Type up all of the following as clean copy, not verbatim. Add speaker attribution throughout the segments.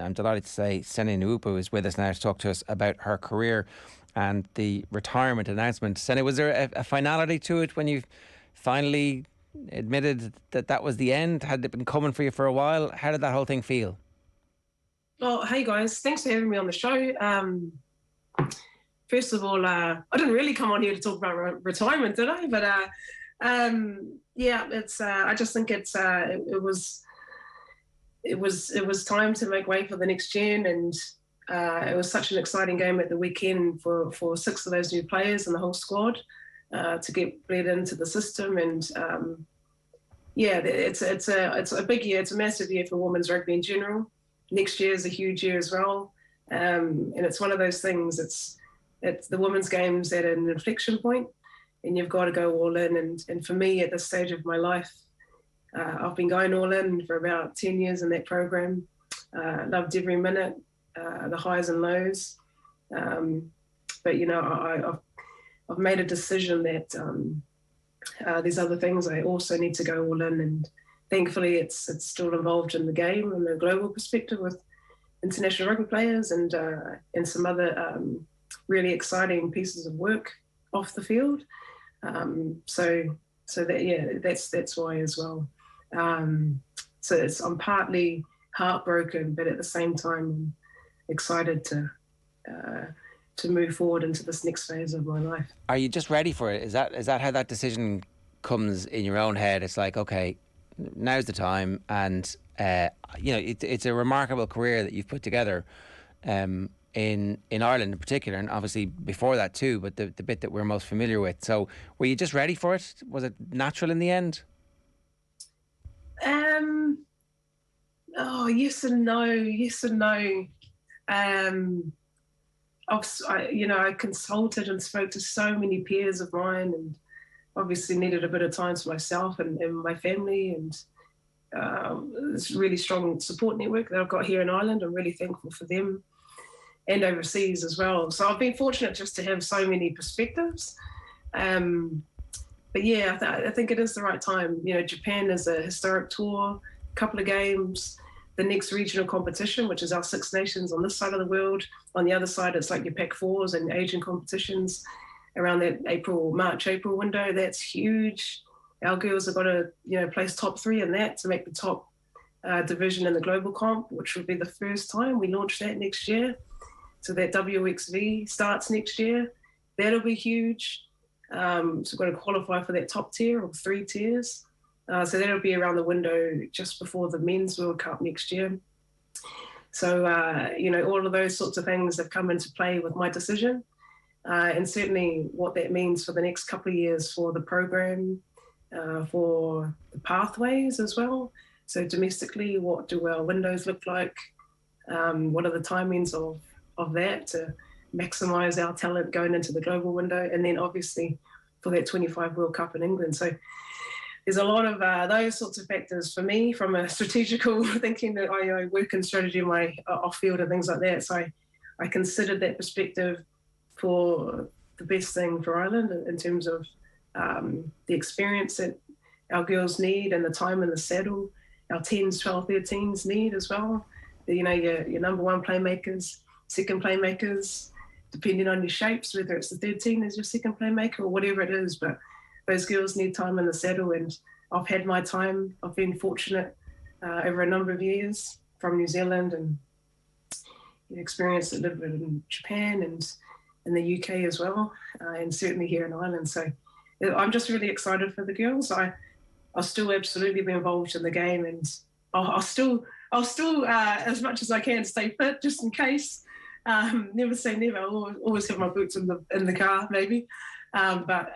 Speaker 1: I'm delighted to say Sene Naoupu is with us now to talk to us about her career and the retirement announcement. Sene, was there a finality to it when you finally admitted that that was the end? Had it been coming for you for a while? How did that whole thing feel?
Speaker 2: Well, hey guys, thanks for having me on the show. First of all, I didn't really come on here to talk about retirement, did I? But yeah, it's. I just think it was time to make way for the next gen, and it was such an exciting game at the weekend for 6 of those new players and the whole squad to get bled into the system. And yeah, it's a big year. It's a massive year for women's rugby in general. Next year is a huge year as well, and it's one of those things. It's the women's game's at an inflection point, and you've got to go all in. And for me, at this stage of my life, I've been going all in for about 10 years in that program. Loved every minute, the highs and lows. But you know, I've made a decision that there's other things I also need to go all in, and thankfully it's still involved in the game and the global perspective with international rugby players and some other really exciting pieces of work off the field. So that, yeah, that's why as well. So I'm partly heartbroken, but at the same time I'm excited to move forward into this next phase of my life.
Speaker 1: Are you just ready for it? Is that how that decision comes in your own head? It's like, okay, now's the time, and you know, it's a remarkable career that you've put together in Ireland in particular, and obviously before that too, but the bit that we're most familiar with. So were you just ready for it? Was it natural in the end?
Speaker 2: Oh, yes and no. Yes and no. I consulted and spoke to so many peers of mine, and obviously needed a bit of time for myself and my family, and this really strong support network that I've got here in Ireland. I'm really thankful for them, and overseas as well. So I've been fortunate just to have so many perspectives. But yeah, I think it is the right time. You know, Japan is a historic tour, a couple of games, the next regional competition, which is our Six Nations on this side of the world. On the other side, it's like your Pac Fours and Asian competitions around that March, April window. That's huge. Our girls have got to, place top 3 in that to make the top division in the global comp, which will be the first time. We launch that next year. So that WXV starts next year. That'll be huge. So we've got to qualify for that top tier or 3 tiers. So that'll be around the window just before the Men's World Cup next year. So, all of those sorts of things have come into play with my decision. And certainly what that means for the next couple of years for the program, for the pathways as well. So domestically, what do our windows look like? What are the timings of that to maximise our talent going into the global window? And then obviously for that 25 World Cup in England. So there's a lot of those sorts of factors for me from a strategical thinking that I work in strategy in my off-field and things like that. So I considered that perspective for the best thing for Ireland in terms of the experience that our girls need and the time in the saddle, our 10s, 12, 13s need as well. Your number 1 playmakers, second playmakers, depending on your shapes, whether it's the 13 as your second playmaker or whatever it is. But those girls need time in the saddle, and I've had my time. I've been fortunate over a number of years from New Zealand and experienced a little bit in Japan and in the UK as well, and certainly here in Ireland. So I'm just really excited for the girls. I'll still absolutely be involved in the game, and I'll still as much as I can stay fit just in case. Never say never. I'll always have my boots in the car maybe, but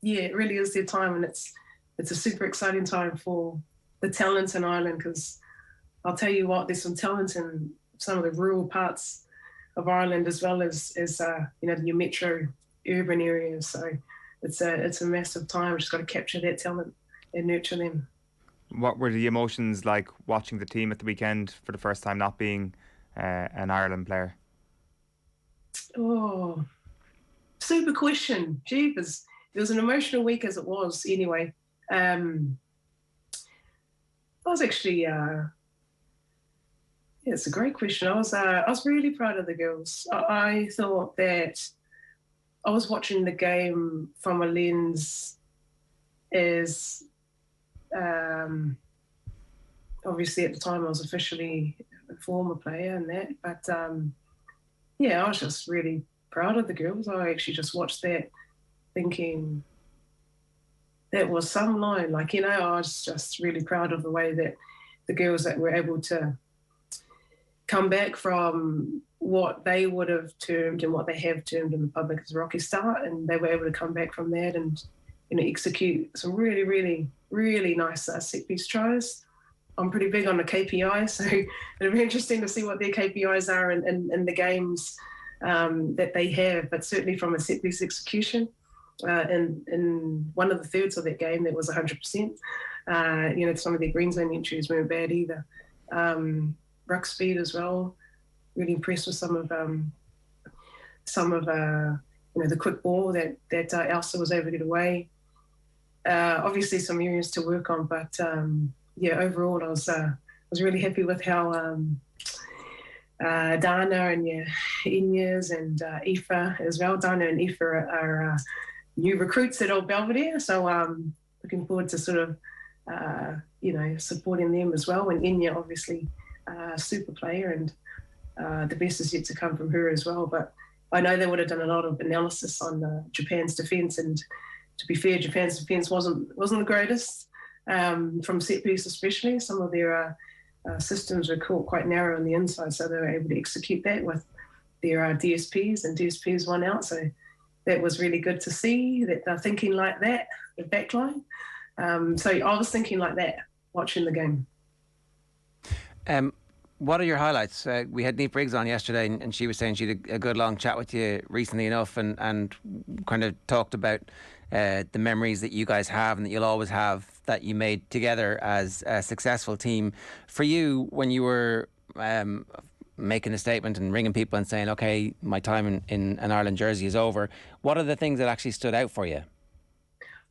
Speaker 2: yeah, it really is their time, and it's a super exciting time for the talent in Ireland, because I'll tell you what, there's some talent in some of the rural parts of Ireland as well as your metro urban areas. So it's a massive time. We've just got to capture that talent and nurture them.
Speaker 3: What were the emotions like watching the team at the weekend for the first time not being an Ireland player?
Speaker 2: Oh, super question. Jeepers. It was an emotional week as it was anyway. I was actually, Yeah, it's a great question. I was really proud of the girls. I thought that I was watching the game from a lens as obviously at the time I was officially a former player and that, but yeah, I was just really proud of the girls. I actually just watched that thinking that was some line. Like, you know, I was just really proud of the way that the girls that were able to come back from what they would have termed and what they have termed in the public as a rocky start, and they were able to come back from that and, you know, execute some really, really, really nice set piece tries. I'm pretty big on the KPIs, so it'll be interesting to see what their KPIs are in the games that they have, but certainly from a set piece execution. In one of the thirds of that game, that was 100%. You know, some of their green zone entries weren't bad either. Ruck speed as well. Really impressed with some of you know, the quick ball that Elsa was able to get away. Obviously, some areas to work on, but yeah, overall, I was really happy with how Dana and Inyas and Aoife as well. Dana and Aoife are new recruits at Old Belvedere, so looking forward to sort of you know, supporting them as well. And Inya, obviously, super player, and the best is yet to come from her as well. But I know they would have done a lot of analysis on Japan's defence, and to be fair, Japan's defence wasn't the greatest from set piece, especially. Some of their systems were caught quite narrow on the inside, so they were able to execute that with their DSPs, and DSPs won out. So that was really good to see that they're thinking like that, the backline. So I was thinking like that watching the game.
Speaker 1: What are your highlights? We had Niamh Briggs on yesterday, and she was saying she had a good long chat with you recently enough, and kind of talked about the memories that you guys have and that you'll always have that you made together as a successful team. For you, when you were making a statement and ringing people and saying, okay, my time in an Ireland jersey is over, what are the things that actually stood out for you?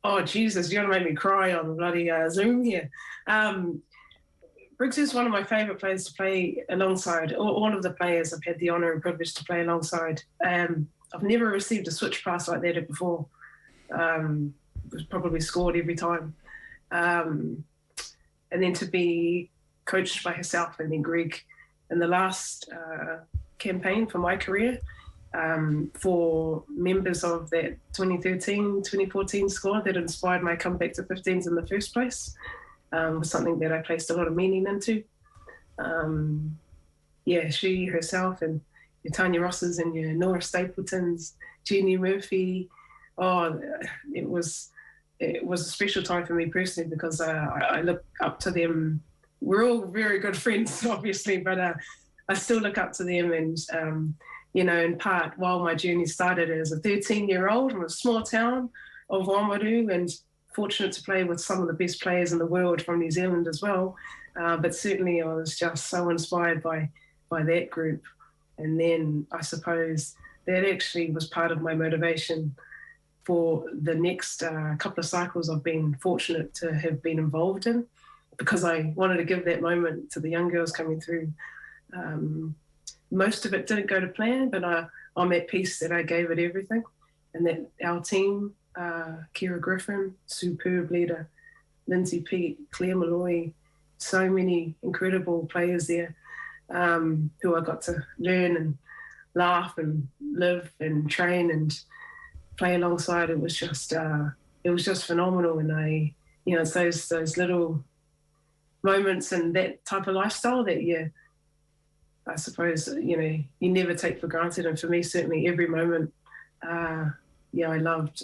Speaker 2: Oh, Jesus, you're going to make me cry on the bloody Zoom here. Briggs is one of my favourite players to play alongside. All of the players I've had the honour and privilege to play alongside. I've never received a switch pass like that before. Was probably scored every time. And then to be coached by herself and then Greg in the last campaign for my career, for members of that 2013-2014 squad that inspired my comeback to 15s in the first place, was something that I placed a lot of meaning into. Yeah, she herself and your Tanya Rosses and your Nora Stapletons, Jeannie Murphy. Oh, it was a special time for me personally, because I look up to them. We're all very good friends, obviously, but I still look up to them. And, you know, in part, while my journey started as a 13-year-old from a small town of Oamaru, and fortunate to play with some of the best players in the world from New Zealand as well. But certainly I was just so inspired by that group. And then I suppose that actually was part of my motivation for the next couple of cycles I've been fortunate to have been involved in, because I wanted to give that moment to the young girls coming through. Most of it didn't go to plan, but I'm at peace that I gave it everything, and that our team, Kira Griffin, superb leader, Lindsay Pete, Claire Malloy, so many incredible players there, who I got to learn and laugh and live and train and play alongside. It was just phenomenal. And you know, it's those little moments and that type of lifestyle that I suppose, you know, you never take for granted. And for me, certainly every moment, I loved,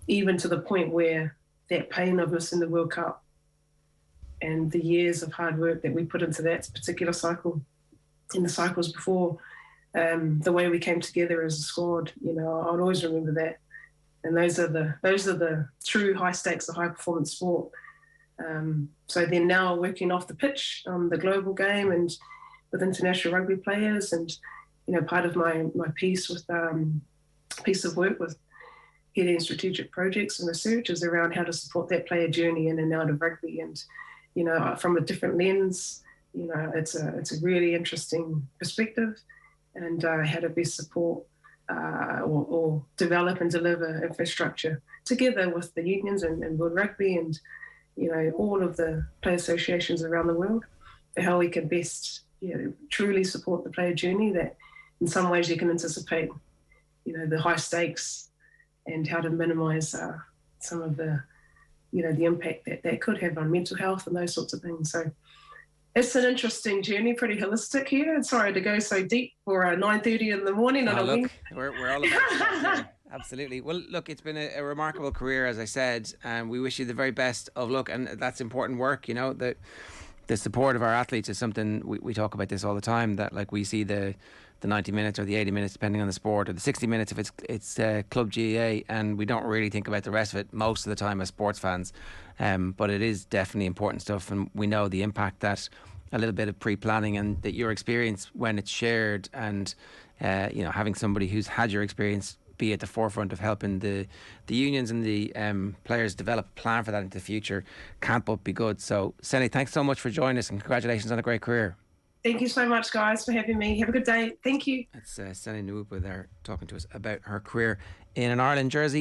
Speaker 2: even to the point where that pain of missing the World Cup and the years of hard work that we put into that particular cycle, in the cycles before, the way we came together as a squad, you know, I'll always remember that. And those are the true high stakes of high performance sport. So then now working off the pitch on the global game and with international rugby players, and, you know, part of my piece of work with heading strategic projects and research is around how to support that player journey in and out of rugby. And, you know, from a different lens, you know, it's a really interesting perspective, and how to best support or develop and deliver infrastructure together with the unions and World Rugby and, you know, all of the player associations around the world, for how we can best, you know, truly support the player journey, that in some ways you can anticipate, you know, the high stakes and how to minimize some of the, you know, the impact that could have on mental health and those sorts of things. So it's an interesting journey, pretty holistic here. And sorry to go so deep for 9:30 in the morning.
Speaker 1: Look, we're all about that. Absolutely. Well, look, it's been a remarkable career, as I said, and we wish you the very best of luck. And that's important work, you know, the support of our athletes is something we talk about this all the time, that like we see the 90 minutes or the 80 minutes depending on the sport, or the 60 minutes if it's club GAA, and we don't really think about the rest of it most of the time as sports fans, but it is definitely important stuff, and we know the impact that a little bit of pre-planning and that your experience when it's shared, and you know, having somebody who's had your experience be at the forefront of helping the unions and the players develop a plan for that into the future can't but be good. So Sene, thanks so much for joining us, and congratulations on a great career.
Speaker 2: Thank you so much, guys, for having me. Have a good day. Thank you.
Speaker 1: It's Sene Naoupu there talking to us about her career in an Ireland jersey.